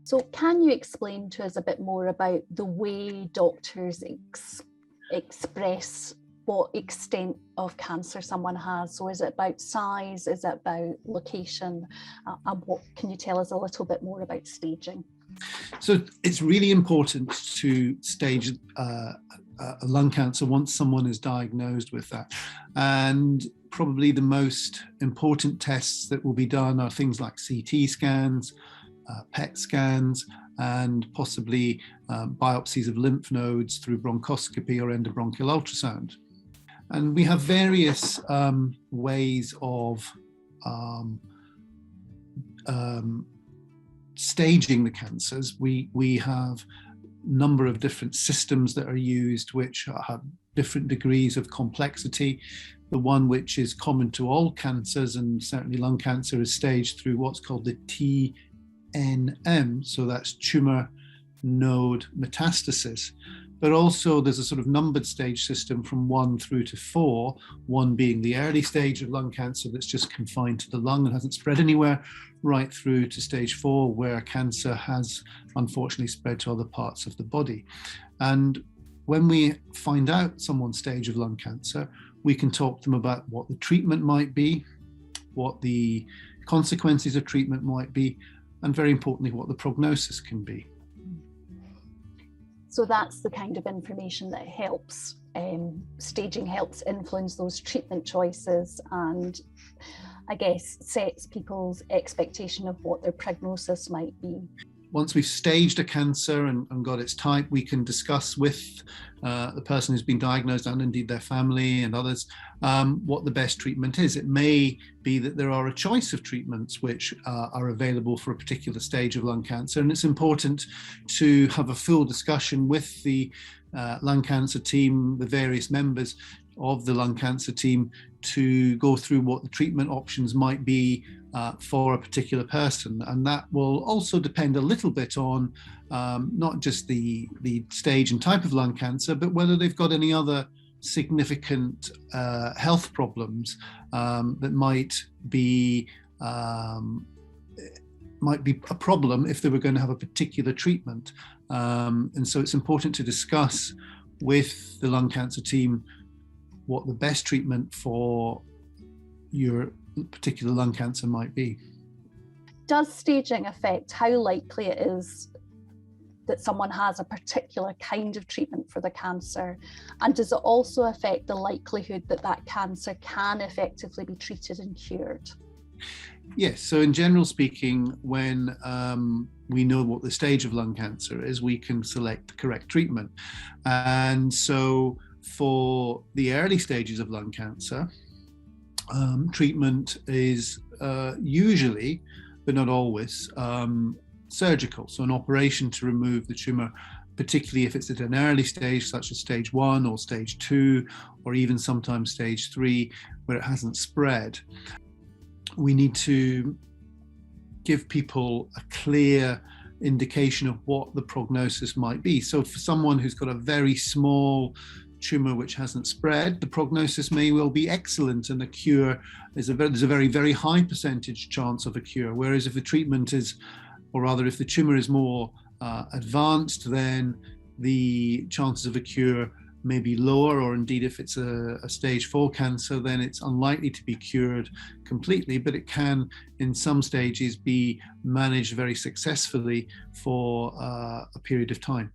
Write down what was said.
So can you explain to us a bit more about the way doctors express what extent of cancer someone has? So is it about size? Is it about location? And what can you tell us a little bit more about staging? So it's really important to stage lung cancer once someone is diagnosed with that. And probably the most important tests that will be done are things like CT scans, PET scans, and possibly biopsies of lymph nodes through bronchoscopy or endobronchial ultrasound. And we have various ways of staging the cancers. We have a number of different systems that are used which have different degrees of complexity. The one which is common to all cancers, and certainly lung cancer, is staged through what's called the TNM, so that's tumor node metastasis. But also there's a sort of numbered stage system from 1 through to 4, 1 being the early stage of lung cancer that's just confined to the lung and hasn't spread anywhere, right through to stage 4, where cancer has unfortunately spread to other parts of the body. And when we find out someone's stage of lung cancer, we can talk to them about what the treatment might be, what the consequences of treatment might be, and very importantly, what the prognosis can be. So that's the kind of information that helps, staging helps influence those treatment choices, and I guess sets people's expectation of what their prognosis might be. Once we've staged a cancer and got its type, we can discuss with the person who's been diagnosed, and indeed their family and others, what the best treatment is. It may be that there are a choice of treatments which are available for a particular stage of lung cancer, and it's important to have a full discussion with the lung cancer team, the various members of the lung cancer team, to go through what the treatment options might be for a particular person. And that will also depend a little bit on not just the stage and type of lung cancer, but whether they've got any other significant health problems that might be a problem if they were going to have a particular treatment. And so it's important to discuss with the lung cancer team what the best treatment for your particular lung cancer might be. Does staging affect how likely it is that someone has a particular kind of treatment for the cancer? And does it also affect the likelihood that that cancer can effectively be treated and cured? Yes, so in general speaking, when we know what the stage of lung cancer is, we can select the correct treatment. And so for the early stages of lung cancer, treatment is usually, but not always, surgical. So an operation to remove the tumor, particularly if it's at an early stage, such as stage 1 or stage 2, or even sometimes stage 3, where it hasn't spread. We need to give people a clear indication of what the prognosis might be. So for someone who's got a very small tumor which hasn't spread, the prognosis may well be excellent, and the cure is there's a very, very high percentage chance of a cure. Whereas if the treatment is, or rather if the tumor is more advanced, then the chances of a cure may be lower, or indeed if it's a stage 4 cancer, then it's unlikely to be cured completely, but it can in some stages be managed very successfully for a period of time.